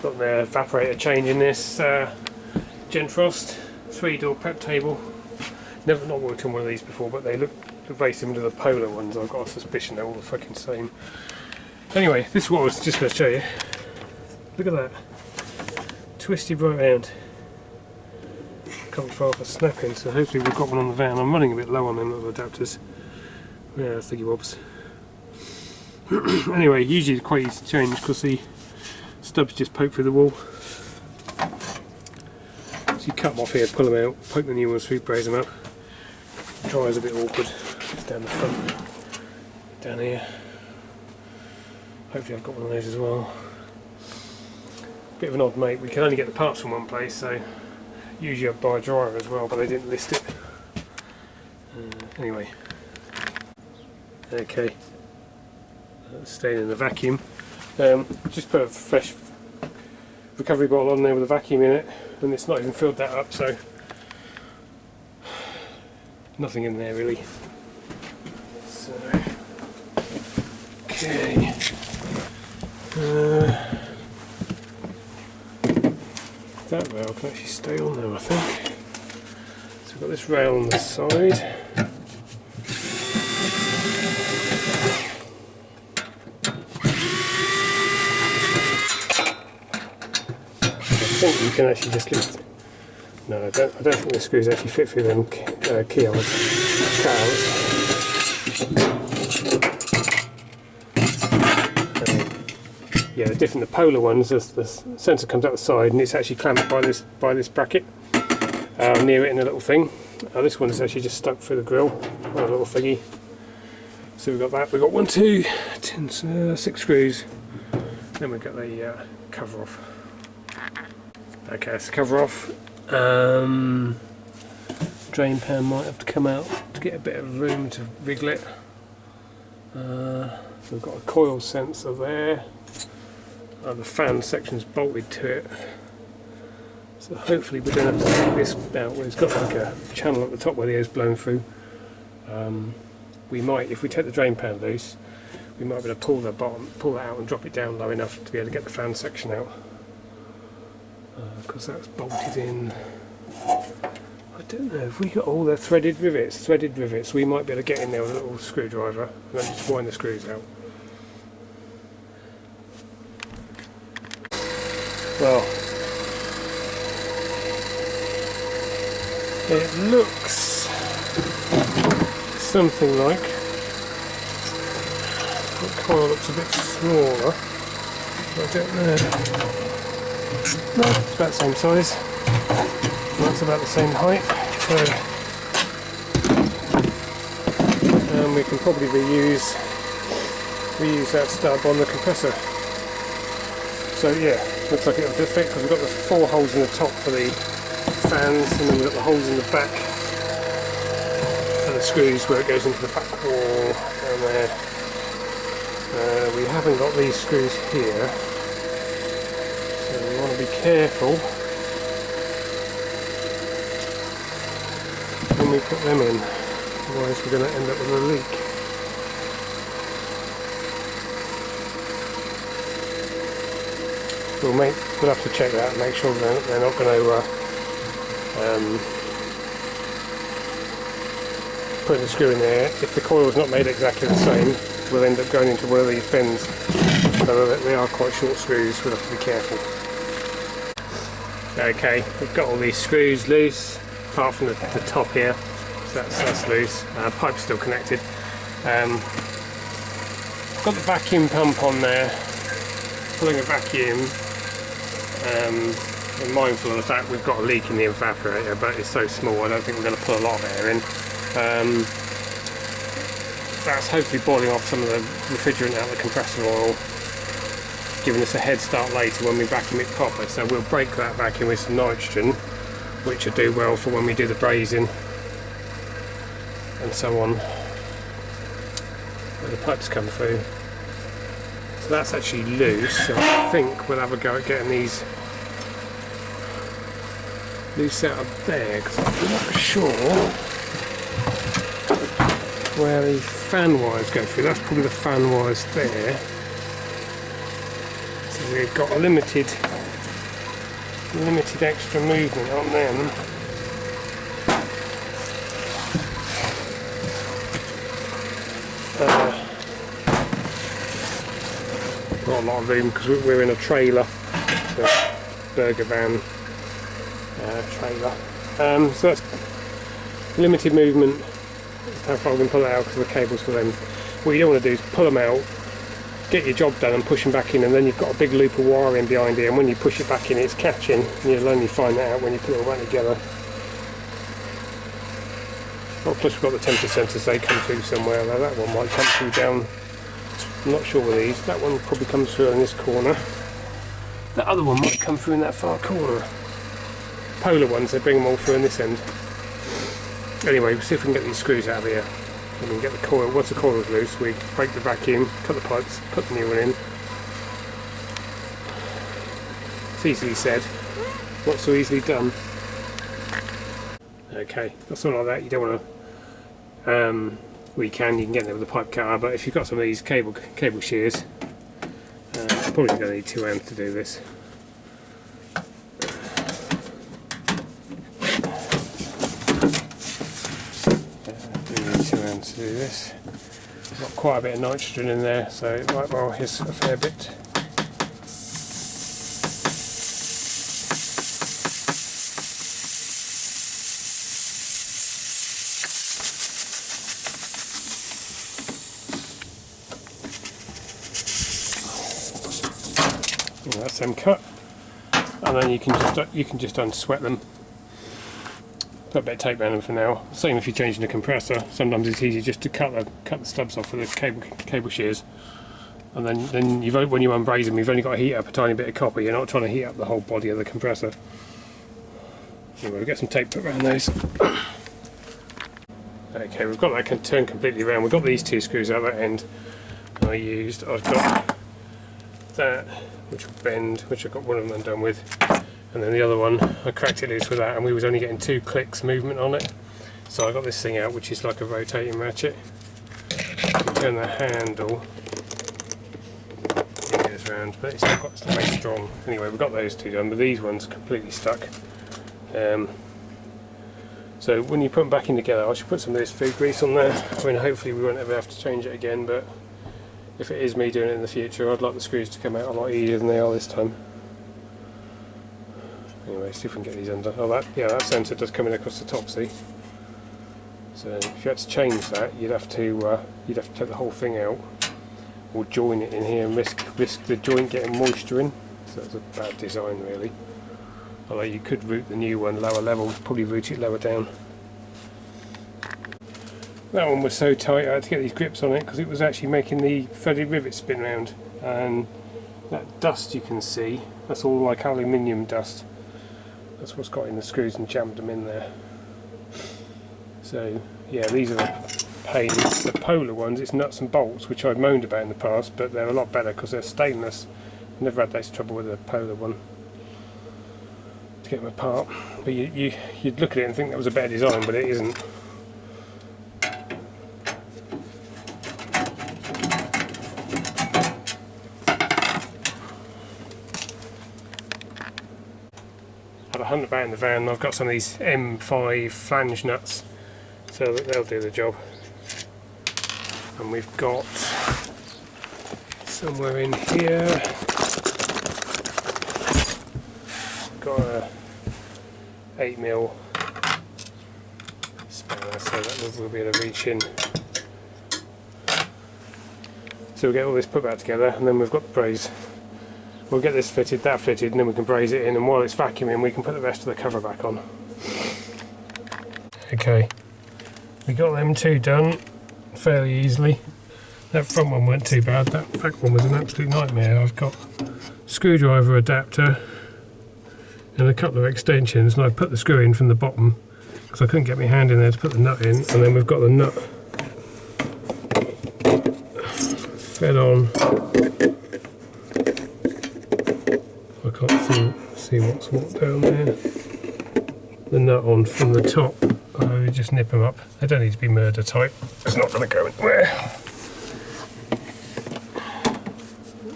Got the evaporator change in this Genfrost 3-door prep table. Never not worked on one of these before, but they look very similar to the Polar ones. I've got a suspicion they're all the fucking same. Anyway, this is what I was just going to show you. Look at that. Twisted right round. Can't far off a snapping, so hopefully we've got one on the van. I'm running a bit low on them little adapters. Yeah, thingy bobs. Anyway, usually it's quite easy to change because the stubs just poke through the wall. So you cut them off here, pull them out, poke the new ones through, braze them up. Dryer's a bit awkward. It's down the front, down here. Hopefully I've got one of those as well. Bit of an odd make. We can only get the parts from one place, so usually I'd buy a dryer as well, but they didn't list it. Anyway, okay. Staying in the vacuum. Just put a fresh recovery bottle on there with a vacuum in it, and it's not even filled that up, so nothing in there really. So, okay. That rail can actually stay on there, I think. So we've got this rail on the side. I think you can actually just lift it. No, I don't think the screws actually fit through them cutouts. Yeah, they're different. The Polar ones, the sensor comes out the side and it's actually clamped by this bracket near it in a little thing. This one's actually just stuck through the grill on a little thingy. So we've got that. We've got 1, 2, 6 screws. Then we've got the cover off. Okay, that's the cover off. Drain pan might have to come out to get a bit of room to wriggle it. We've got a coil sensor there. The fan section's bolted to it. So hopefully we don't have to take this out where it's got like a channel at the top where the air's blown through. We might, if we take the drain pan loose, we might be able to pull that out and drop it down low enough to be able to get the fan section out. Because that's bolted in. I don't know if we got all the threaded rivets. We might be able to get in there with a little screwdriver and then just wind the screws out. Well, it looks something like the coil looks a bit smaller. I don't know. No, it's about the same size. That's about the same height. So, we can probably reuse that stub on the compressor. So yeah, looks like it'll just fit because we've got the 4 holes in the top for the fans, and then we've got the holes in the back for the screws where it goes into the back wall down there. We haven't got these screws here. We want to be careful when we put them in, otherwise we're going to end up with a leak. We'll have to check that and make sure they're not going to put the screw in there. If the coil's not made exactly the same, we'll end up going into one of these bins. So they are quite short screws, we'll have to be careful. Okay, we've got all these screws loose, apart from the top here, so that's loose. Pipe's still connected. Got the vacuum pump on there, pulling a vacuum. I'm mindful of the fact we've got a leak in the evaporator, but it's so small I don't think we're going to put a lot of air in. That's hopefully boiling off some of the refrigerant out of the compressor oil, giving us a head start later when we vacuum it proper. So we'll break that vacuum with some nitrogen, which will do well for when we do the brazing and so on, where the pipes come through. So that's actually loose, so I think we'll have a go at getting these loose out of there, because I'm not sure where the fan wires go through. That's probably the fan wires there. So we've got a limited limited extra movement on them. Not a lot of room because we're in a trailer, so burger van trailer. So that's limited movement. That's how far we can pull it out because the cable's for them. What you don't want to do is pull them out, get your job done and push them back in, and then you've got a big loop of wiring behind it, and when you push it back in it's catching, and you'll only find that out when you put it all back together. Oh, plus we've got the temperature sensors, they come through somewhere. Now that one might come through down, I'm not sure with these. That one probably comes through in this corner. That other one might come through in that far corner. Polar ones, they bring them all through in this end. Anyway, we'll see if we can get these screws out of here. And we can get the coil. Once the coil's loose, we break the vacuum, cut the pipes, put the new one in. It's easily said, not so easily done. Okay, that's all like that. You don't want to. Well, you can get there with a pipe cutter, but if you've got some of these cable shears, probably going to need 2 hands to do this. To do this. Got quite a bit of nitrogen in there, so it might well hiss a fair bit. And that's them cut, and then you can just unsweat them. Put a bit of tape around them for now. Same if you're changing the compressor. Sometimes it's easy just to cut the stubs off with the cable shears, and then when you unbraze them, you've only got to heat up a tiny bit of copper. You're not trying to heat up the whole body of the compressor. Anyway, we'll get some tape put around those. Okay, we've got that turned completely around. We've got these 2 screws out that end. I've got that, which will bend, which I've got one of them undone with. And then the other one, I cracked it loose with that, and we was only getting 2 clicks movement on it. So I got this thing out, which is like a rotating ratchet. You can turn the handle, it goes around, but it's not very strong. Anyway, we've got those 2 done, but these ones are completely stuck. So when you put them back in together, I should put some of this food grease on there. I mean, hopefully we won't ever have to change it again, but if it is me doing it in the future, I'd like the screws to come out a lot easier than they are this time. Anyway, see if we can get these undone. Oh, that sensor does come in across the top, see? So if you had to change that, you'd have to take the whole thing out, or join it in here and risk the joint getting moisture in. So that's a bad design, really. Although you could route the new one lower level, probably route it lower down. That one was so tight I had to get these grips on it because it was actually making the threaded rivet spin round, and that dust you can see, that's all like aluminium dust. That's what's got in the screws and jammed them in there. So yeah, these are a pain. The Polar ones, it's nuts and bolts, which I've moaned about in the past, but they're a lot better because they're stainless. Never had this trouble with the Polar one to get them apart. But you'd look at it and think that was a better design, but it isn't. Hunt about in the van, and I've got some of these M5 flange nuts, so that they'll do the job. And we've got somewhere in here, got a 8mm spanner, so that we'll be able to reach in. So we'll get all this put back together, and then we've got the braze. We'll get this fitted, that fitted, and then we can braze it in, and while it's vacuuming we can put the rest of the cover back on. Okay, we got them 2 done fairly easily. That front one weren't too bad, that back one was an absolute nightmare. I've got screwdriver adapter and a couple of extensions, and I put the screw in from the bottom because I couldn't get my hand in there to put the nut in, and then we've got the nut fed on. I can't see what's what down there. The nut on from the top. I just nip them up. They don't need to be murder tight. It's not going to go anywhere.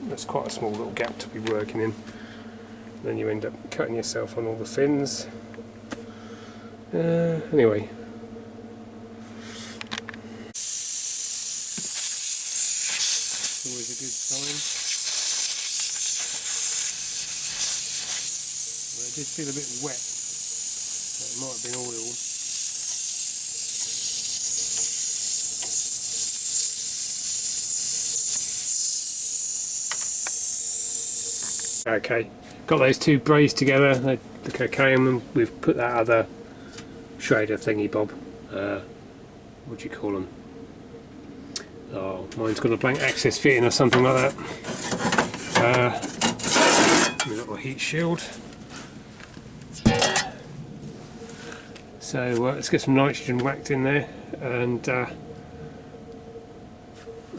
There's quite a small little gap to be working in. then you end up cutting yourself on all the fins. Anyway. Always a good sign. Well, it did feel a bit wet, so it might have been oiled. Okay, got those two braised together, they look okay, and we've put that other Schrader thingy bob, what do you call them? Oh, mine's got a blank access fitting or something like that. A little heat shield. So let's get some nitrogen whacked in there, and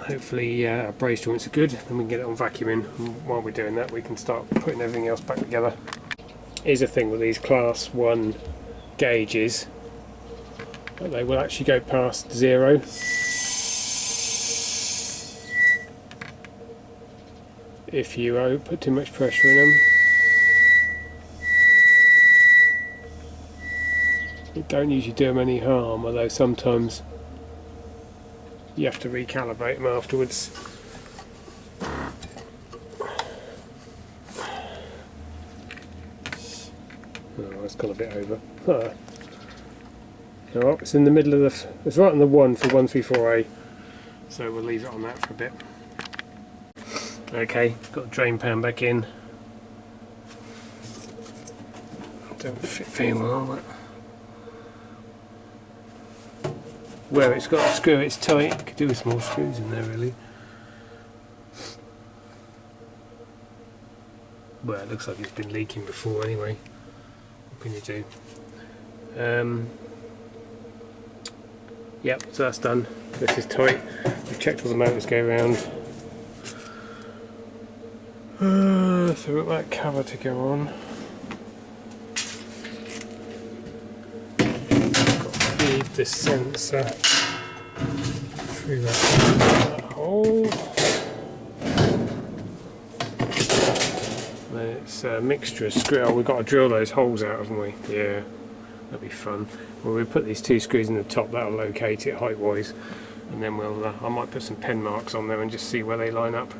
hopefully our brace joints are good, and we can get it on vacuuming. And while we're doing that, we can start putting everything else back together. Here's the thing with these class 1 gauges, they will actually go past 0. If you put too much pressure in them. It don't usually do them any harm, although sometimes you have to recalibrate them afterwards. Oh, it's gone a bit over. Oh, it's in the middle of the... It's right on the 1 for 134A, so we'll leave it on that for a bit. Okay, got the drain pan back in. Don't fit very well, but where it's got a screw, it's tight. Could do with some more screws in there, really. Well, it looks like it's been leaking before anyway. What can you do? Yep, so that's done. This is tight. We've checked all the motors go around. So we've got that cover to go on. Got to feed the sensor through that hole. Then it's a mixture of screw. Oh, we've got to drill those holes out, haven't we? Yeah, that'll be fun. Well, we'll put these 2 screws in the top, that'll locate it height-wise, and then we'll. I might put some pen marks on there and just see where they line up.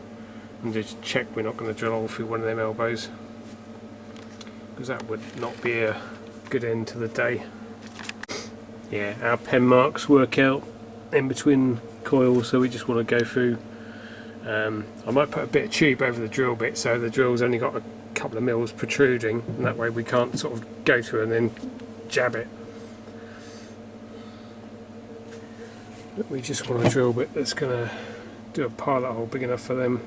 And just check we're not going to drill all through one of them elbows, because that would not be a good end to the day. Yeah, our pen marks work out in between coils, so we just want to go through. I might put a bit of tube over the drill bit, so the drill's only got a couple of mils protruding, and that way we can't sort of go through and then jab it. But we just want a drill bit that's going to do a pilot hole big enough for them.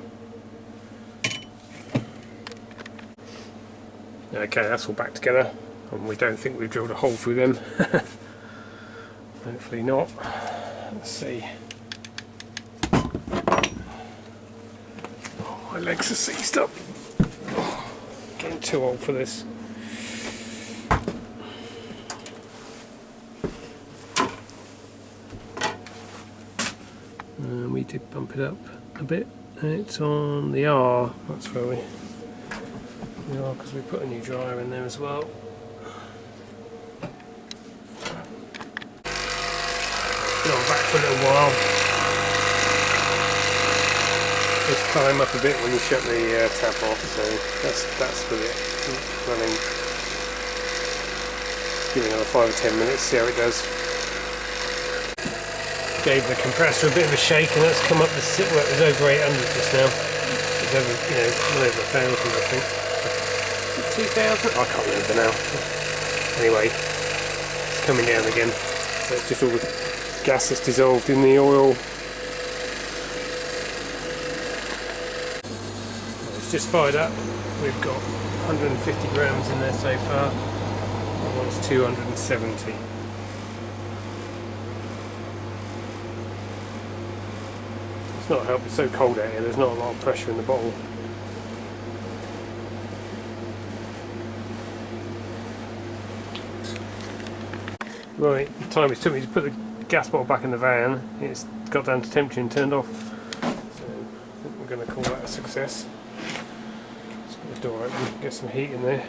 Okay, that's all back together, and we don't think we've drilled a hole through them. Hopefully not. Let's see. Oh, my legs are seized up. Oh, getting too old for this. We did bump it up a bit. It's on the R, that's where we... Yeah, because we put a new dryer in there as well. Been on back for a little while. Just climb up a bit when you shut the tap off, so that's with it running. Give it another 5 or 10 minutes, see how it does. Gave the compressor a bit of a shake, and that's come up to sit. Well, it was over 800 just now. It's over, well over 1,000, I think. 2,000? I can't remember now. Anyway, it's coming down again. So it's just all the gas that's dissolved in the oil. It's just fired up. We've got 150 grams in there so far. That one's 270. It's not helping, it's so cold out here, there's not a lot of pressure in the bottle. Right, the time it took me to put the gas bottle back in the van, it's got down to temperature and turned off. So I think we're going to call that a success. Let's get the door open. get some heat in there.